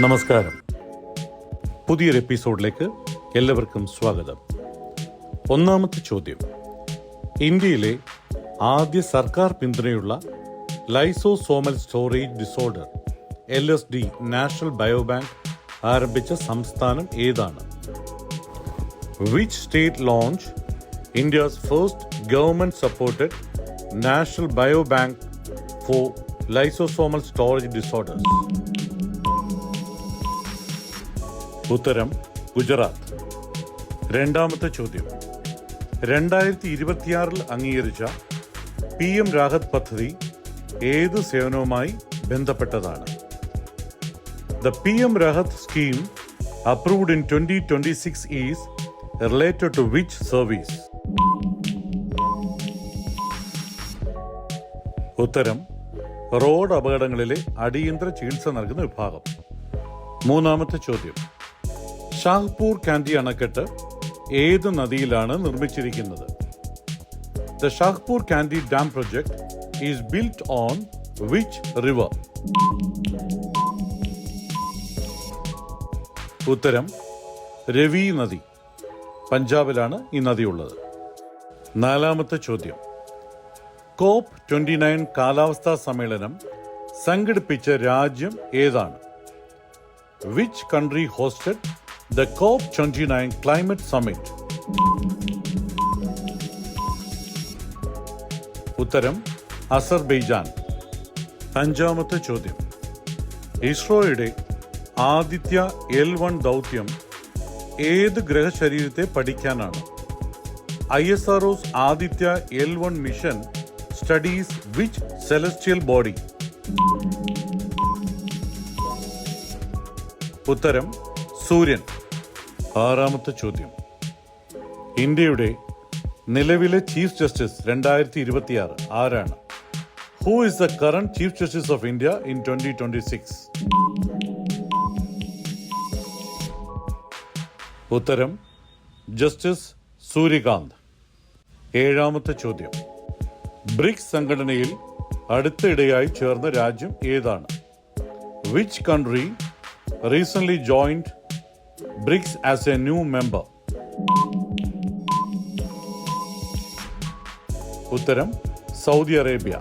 നമസ്കാരം. പുതിയൊരു എപ്പിസോഡിലേക്ക് എല്ലാവർക്കും സ്വാഗതം. ഒന്നാമത്തെ ചോദ്യം: ഇന്ത്യയിലെ ആദ്യ സർക്കാർ പിന്തുണയുള്ള lysosomal storage disorder LSD national biobank ആരംഭിച്ച സംസ്ഥാനം ഏതാണ്? Which state launch India's first government supported national biobank for lysosomal storage disorders? ഉത്തരം ഗുജറാത്ത്. രണ്ടാമത്തെ ചോദ്യം: 2026 അംഗീകരിച്ച PM രാഹത് പദ്ധതി ഏത് സേവനവുമായി ബന്ധപ്പെട്ടതാണ്? The PM Rahat scheme approved in 2026 is related to which service? ഉത്തരം റോഡ് അപകടങ്ങളിലെ അടിയന്തര ചികിത്സ നൽകുന്ന വിഭാഗം. മൂന്നാമത്തെ ചോദ്യം: ഷാഹ്പൂർ കാൻഡി അണക്കെട്ട് ഏത് നദിയിലാണ് നിർമ്മിച്ചിരിക്കുന്നത്? The Shahpur candy dam project is built on which river? ഉത്തരം രവി നദി. പഞ്ചാബിലാണ് ഈ നദിയുള്ളത്. നാലാമത്തെ ചോദ്യം: COP29 കാലാവസ്ഥാ സമ്മേളനം സംഘടിപ്പിച്ച രാജ്യം ഏതാണ്? Which country hosted the COP29 climate summit? ഉത്തരം അസർബൈജാൻ. അഞ്ചാമത്തെ ചോദ്യം: ഇസ്രോയുടെ ആദിത്യ L1 ദൗത്യം ഏത് ഗ്രഹശരീരത്തെ പഠിക്കാനാണ്? ISRO's Aditya L1 mission studies which celestial body? ഉത്തരം സൂര്യൻ. ആറാമത്തെ ചോദ്യം: ഇന്ത്യയുടെ നിലവിലെ ചീഫ് ജസ്റ്റിസ് 2026 ആരാണ്? Who is the current chief justice of India in 2026? ഉത്തരം ജസ്റ്റിസ് സൂര്യകാന്ത്. ഏഴാമത്തെ ചോദ്യം: ബ്രിക്സ് സംഘടനയിൽ അടുത്തിടെയായി ചേർന്ന രാജ്യം ഏതാണ്? Which country recently joined BRICS as a new member? ഉത്തരം സൗദി അറേബ്യ.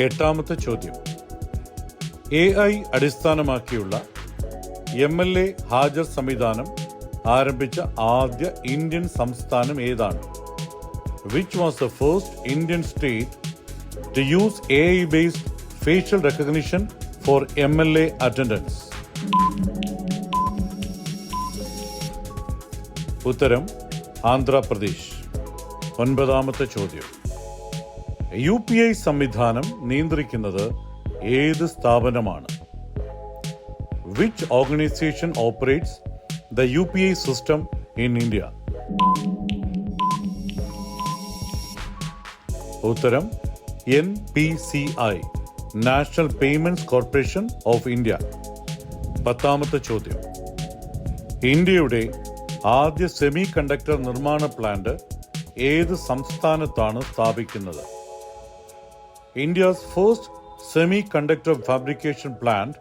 എട്ടാമത്തെ ചോദ്യം: AI അടിസ്ഥാനമാക്കിയുള്ള MLA ഹാജർ സംവിധാനം ആരംഭിച്ച ആദ്യ ഇന്ത്യൻ സംസ്ഥാനം ഏതാണ്? Which was the first Indian state to use AI-based facial recognition for MLA attendance? ഉത്തരം ആന്ധ്രാപ്രദേശ്. ഒൻപതാമത്തെ ചോദ്യം: UPI സംവിധാനം നിയന്ത്രിക്കുന്നത് ഏത് സ്ഥാപനമാണ്? Which organization operates the UPI system in India? ഉത്തരം NPCI, national payments corporation of India. പത്താമത്തെ ചോദ്യം: ഇന്ത്യയുടെ ആദ്യ സെമി കണ്ടക്ടർ നിർമ്മാണ പ്ലാന്റ് ഏത് സംസ്ഥാനത്താണ് സ്ഥാപിക്കുന്നത്? India's first semi conductor fabrication plant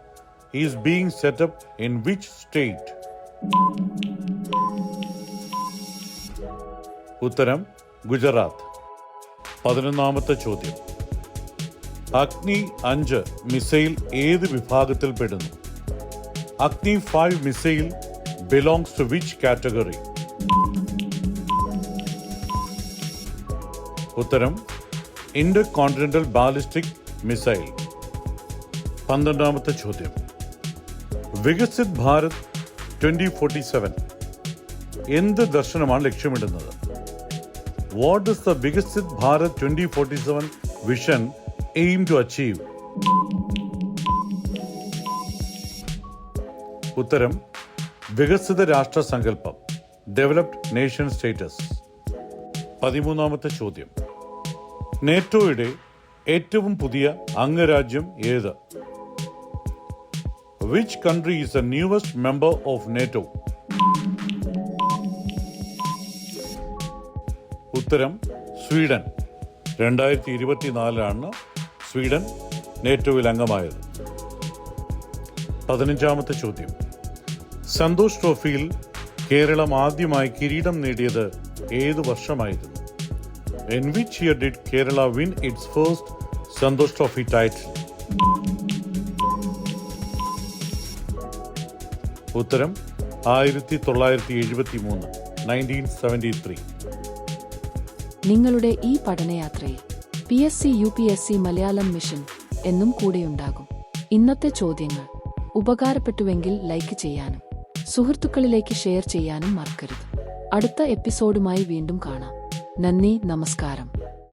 is being setup in which state? ഉത്തരം ഗുജറാത്ത്. 11ാമത്തെ ചോദ്യം: അഗ്നി 5 മിസൈൽ ഏത് വിഭാഗത്തിൽ പെടുന്നു? അഗ്നി 5 missile belongs to which category? ഉത്തരം ഇന്റർകോണ്ടിനെന്റൽ ബാലിസ്റ്റിക് മിസൈൽ. 12ാമത്തെ ചോദ്യം: വികസിത് ഭാരത് 2047 എന്ത് ദർശനമാണ് ലക്ഷ്യമിടുന്നത്? What does the Viksit Bharat 2047 vision aim to achieve? ഉത്തരം വികസിത രാഷ്ട്ര സങ്കല്പം, ഡെവലപ്ഡ് നേഷൻ സ്റ്റേറ്റസ്. 13ാമത്തെ ചോദ്യം: നേറ്റോയുടെ ഏറ്റവും പുതിയ അംഗരാജ്യം ഏത്? Which country is the newest member of NATO? ഉത്തരം സ്വീഡൻ. 2024 സ്വീഡൻ നേറ്റോയിൽ അംഗമായത്. 15ാമത്തെ ചോദ്യം. സന്തോഷ് ട്രോഫിയിൽ കേരളം ആദ്യമായി കിരീടം നേടിയത് ഏതു വർഷമായിരുന്നു? In which year did Kerala win its first Santosh Trophy title? ഉത്തരം 1973, 1973. നിങ്ങളുടെ ഈ പഠനയാത്രയിൽ PSC UPSC മലയാളം മിഷൻ എന്നും കൂടെയുണ്ടാകും. ഇന്നത്തെ ചോദ്യങ്ങൾ ഉപകാരപ്പെട്ടുവെങ്കിൽ ലൈക്ക് ചെയ്യാനും സുഹൃത്തുക്കളിലേക്ക് ഷെയർ ചെയ്യാനും മറക്കരുത്. അടുത്ത എപ്പിസോഡുമായി വീണ്ടും കാണാം. നന്ദി, നമസ്കാരം.